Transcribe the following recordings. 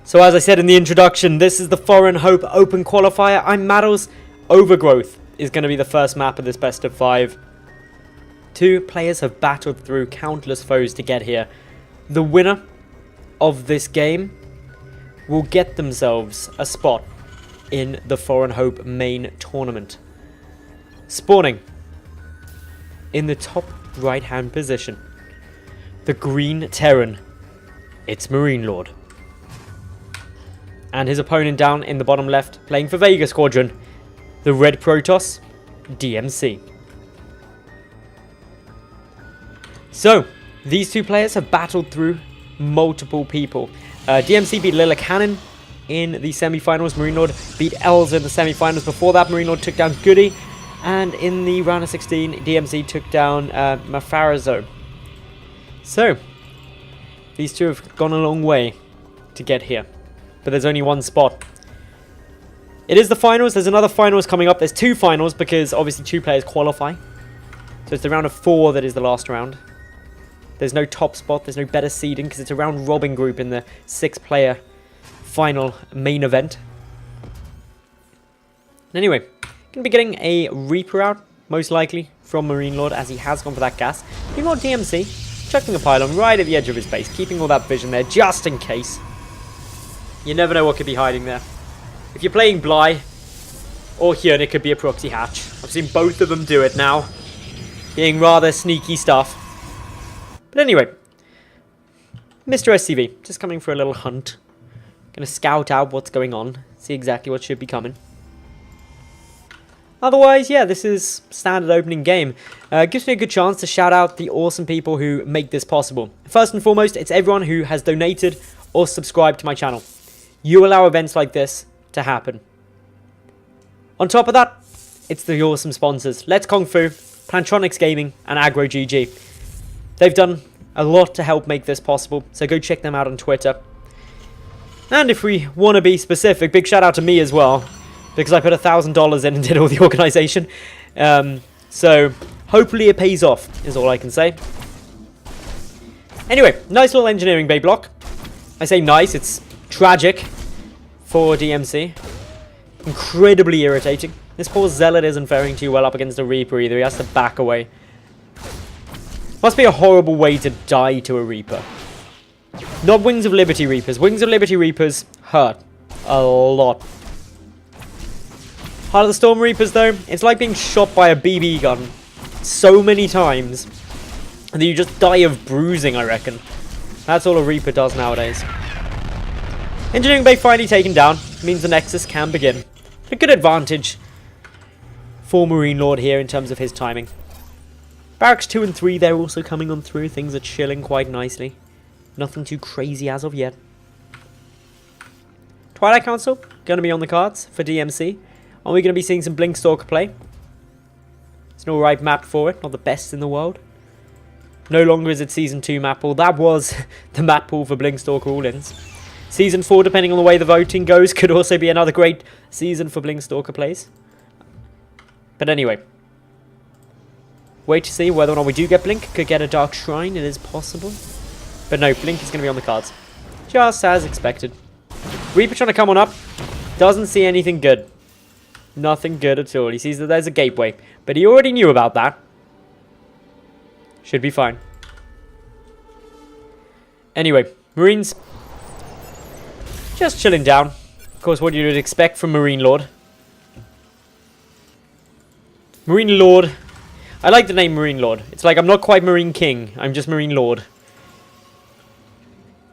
So as I said in the introduction, this is the Foreign Hope Open Qualifier. I'm Maddles. Overgrowth is going to be the first map of this best of 5. 2 players have battled through countless foes to get here. The winner of this game will get themselves a spot in the Foreign Hope main tournament. Spawning in the top right hand position, the green Terran, it's MarineLorD. And his opponent down in the bottom left, playing for Vega Squadron, the red Protoss, DmC. So, these 2 players have battled through multiple people. DmC beat Lila Cannon in the semi-finals. MarineLorD beat Elza in the semi-finals. Before that, MarineLorD took down Goody. And in the round of 16, DmC took down Mafarazo. So, these 2 have gone a long way to get here. But there's only one spot. It is the finals. There's another finals coming up. There's 2 finals because obviously 2 players qualify. So it's the round of 4 that is the last round. There's no top spot. There's no better seeding because it's a round robin group in the 6-player final main event. Anyway, going to be getting a Reaper out, most likely, from MarineLorD as he has gone for that gas. Meanwhile, DmC chucking a pylon right at the edge of his base, keeping all that vision there just in case. You never know what could be hiding there. If you're playing Bly or Hyun, it could be a proxy hatch. I've seen both of them do it now, being rather sneaky stuff. But anyway, Mr. SCV, just coming for a little hunt. Gonna scout out what's going on, see exactly what should be coming. Otherwise, yeah, this is standard opening game. Gives me a good chance to shout out the awesome people who make this possible. First and foremost, it's everyone who has donated or subscribed to my channel. You allow events like this to happen. On top of that, it's the awesome sponsors. Let's Kung Fu, Plantronics Gaming, and AgroGG. They've done a lot to help make this possible, so go check them out on Twitter. And if we want to be specific, big shout out to me as well, because I put $1,000 in and did all the organisation. So hopefully it pays off, is all I can say. Anyway, nice little engineering bay block. I say nice, it's tragic for DmC. Incredibly irritating. This poor Zealot isn't faring too well up against a Reaper either. He has to back away. Must be a horrible way to die to a Reaper. Not Wings of Liberty Reapers. Wings of Liberty Reapers hurt a lot. Heart of the Storm Reapers, though, it's like being shot by a BB gun so many times and then you just die of bruising, I reckon. That's all a Reaper does nowadays. Engineering Bay finally taken down means the Nexus can begin. A good advantage for MarineLorD here in terms of his timing. Barracks 2 and 3, they're also coming on through. Things are chilling quite nicely. Nothing too crazy as of yet. Twilight Council, going to be on the cards for DmC. Are we going to be seeing some Blinkstalker play? It's an alright map for it, not the best in the world. No longer is it Season 2 map pool. That was the map pool for Blinkstalker all-ins. Season 4, depending on the way the voting goes, could also be another great season for Blinkstalker plays. But anyway. Wait to see whether or not we do get Blink. Could get a Dark Shrine, it is possible. But no, Blink is going to be on the cards. Just as expected. Reaper trying to come on up. Doesn't see anything good. Nothing good at all. He sees that there's a gateway. But he already knew about that. Should be fine. Anyway, Marines just chilling down. Of course, what you would expect from MarineLorD. MarineLorD. I like the name MarineLorD. It's like I'm not quite Marine King. I'm just MarineLorD.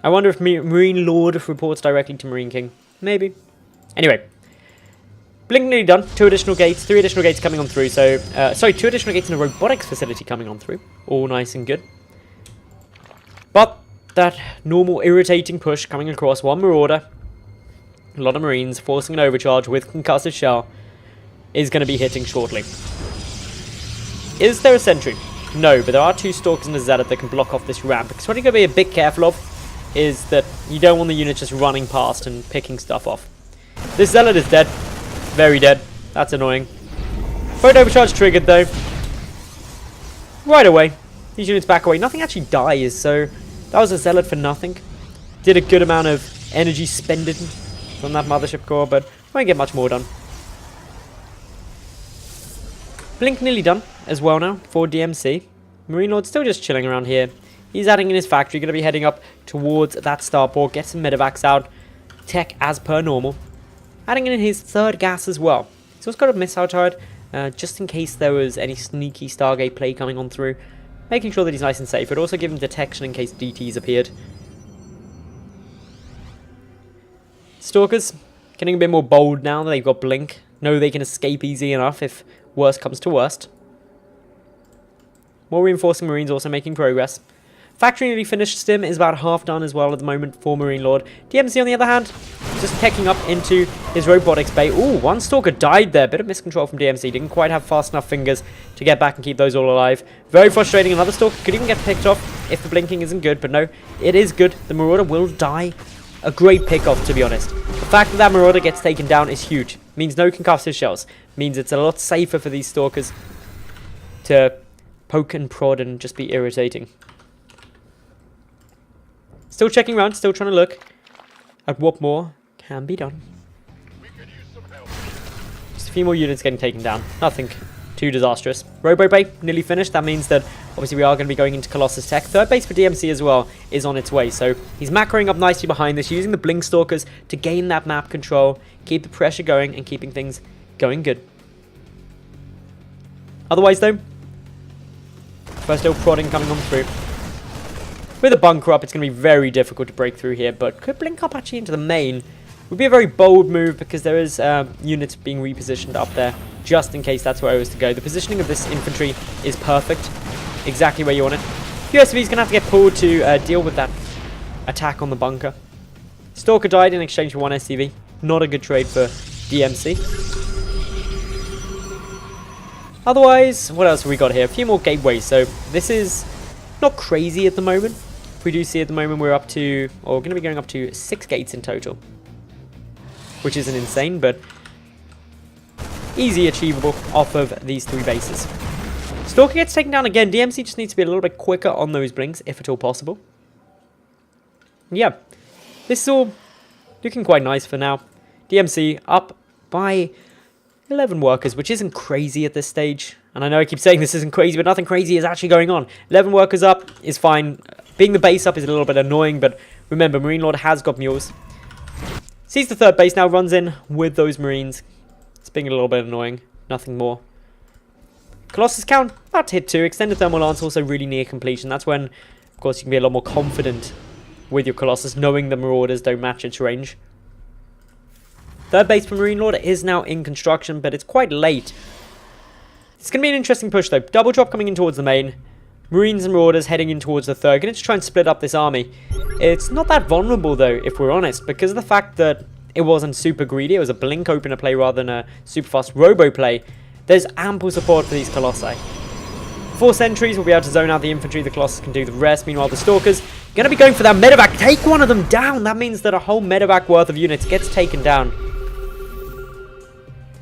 I wonder if MarineLorD reports directly to Marine King. Maybe. Anyway. Blink nearly done. 2 additional gates. 3 additional gates coming on through. So, sorry, 2 additional gates in a robotics facility coming on through. All nice and good. But that normal irritating push coming across. 1 Marauder. A lot of Marines forcing an overcharge with concussive shell is going to be hitting shortly. Is there a sentry? No, but there are 2 Stalkers and a Zealot that can block off this ramp. Because what you're going to be a bit careful of is that you don't want the unit just running past and picking stuff off. This Zealot is dead. Very dead. That's annoying. Boat overcharge triggered though. Right away. These units back away. Nothing actually dies, so that was a Zealot for nothing. Did a good amount of energy spending from that mothership core, but won't get much more done. Blink nearly done as well now for DmC. MarineLorD still just chilling around here. He's adding in his factory, going to be heading up towards that starport, get some medevacs out. Tech as per normal. Adding in his third gas as well. He's also got a missile turret, just in case there was any sneaky Stargate play coming on through. Making sure that he's nice and safe. It would also give him detection in case DTs appeared. Stalkers, getting a bit more bold now that they've got Blink. Know they can escape easy enough if worst comes to worst. More reinforcing Marines also making progress. Factory nearly finished. Stim is about half done as well at the moment for MarineLorD. DmC on the other hand, just teching up into his robotics bay. Ooh, one Stalker died there. Bit of miscontrol from DmC. Didn't quite have fast enough fingers to get back and keep those all alive. Very frustrating. Another Stalker could even get picked off if the blinking isn't good. But no, it is good. The Marauder will die. A great pick-off, to be honest. The fact that that Marauder gets taken down is huge. Means no concussive shells. Means it's a lot safer for these Stalkers to poke and prod and just be irritating. Still checking around, still trying to look at what more can be done. Just a few more units getting taken down. Nothing too disastrous. Robo Bay nearly finished. That means that obviously we are going to be going into Colossus Tech. Third base for DmC as well is on its way. So he's macroing up nicely behind this, using the Blink Stalkers to gain that map control, keep the pressure going, and keeping things going good. Otherwise though, first little prodding coming on through. With a bunker up, it's going to be very difficult to break through here, but could blink up actually into the main. Would be a very bold move because there is units being repositioned up there, just in case that's where I was to go. The positioning of this infantry is perfect, exactly where you want it. USV is going to have to get pulled to deal with that attack on the bunker. Stalker died in exchange for one SCV. Not a good trade for DmC. Otherwise, what else have we got here? A few more gateways, so this is not crazy at the moment. If we do see at the moment, we're up to, or we're going to be going up to 6 gates in total, which isn't insane, but easy achievable off of these 3 bases. Stalker gets taken down again. DmC just needs to be a little bit quicker on those blinks, if at all possible. Yeah, this is all looking quite nice for now. DmC up by 11 workers, which isn't crazy at this stage. And I know I keep saying this isn't crazy, but nothing crazy is actually going on. 11 workers up is fine. Being the base up is a little bit annoying, but remember, MarineLorD has got mules. Sees the third base now, runs in with those Marines. It's being a little bit annoying. Nothing more. Colossus count, about to hit 2. Extended Thermal Lance also really near completion. That's when, of course, you can be a lot more confident with your Colossus, knowing the Marauders don't match its range. Third base for MarineLorD is now in construction, but it's quite late. It's going to be an interesting push, though. Double drop coming in towards the main. Marines and Marauders heading in towards the third. Going to try and split up this army. It's not that vulnerable, though, if we're honest, because of the fact that it wasn't super greedy. It was a blink opener play rather than a super fast robo play. There's ample support for these Colossi. 4 sentries will be able to zone out the infantry. The Colossus can do the rest. Meanwhile, the Stalkers going to be going for that medevac. Take one of them down. That means that a whole medevac worth of units gets taken down.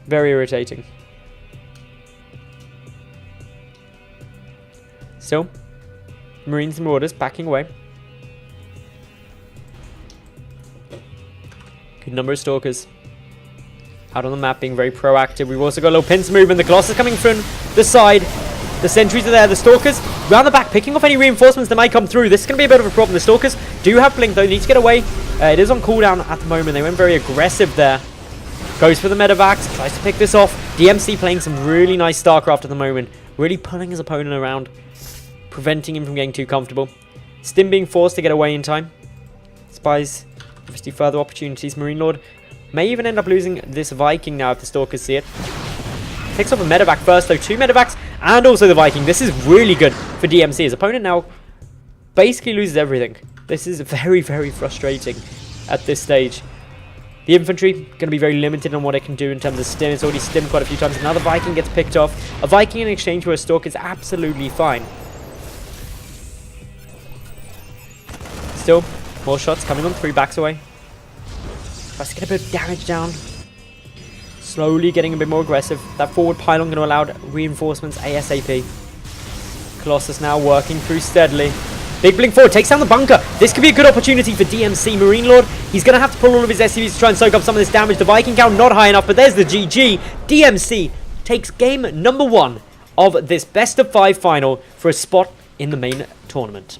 Very irritating. Still, Marines and Marauders backing away. Good number of Stalkers out on the map, being very proactive. We've also got a little pincer movement. The Colossus coming from the side. The sentries are there. The Stalkers round the back, picking off any reinforcements that might come through. This is going to be a bit of a problem. The Stalkers do have blink, though. Need to get away. It is on cooldown at the moment. They went very aggressive there. Goes for the medevacs. Tries to pick this off. DmC playing some really nice Starcraft at the moment. Really pulling his opponent around, preventing him from getting too comfortable. Stim being forced to get away in time. Spies obviously further opportunities. MarineLorD may even end up losing this Viking now if the Stalkers see it. Picks off a medevac first, though. 2 medevacs and also the Viking. This is really good for DmC. His opponent now basically loses everything. This is very, very frustrating at this stage. The infantry going to be very limited on what it can do in terms of stim. It's already stimmed quite a few times. Another Viking gets picked off. A Viking in exchange for a Stalker is absolutely fine. Still, more shots coming on 3 backs away. Tries to get a bit of damage down. Slowly getting a bit more aggressive. That forward pylon going to allow reinforcements ASAP. Colossus now working through steadily. Big blink forward, takes down the bunker. This could be a good opportunity for DmC. MarineLorD, he's going to have to pull all of his SCVs to try and soak up some of this damage. The Viking count not high enough, but there's the GG. DmC takes game number 1 of this best of 5 final for a spot in the main tournament.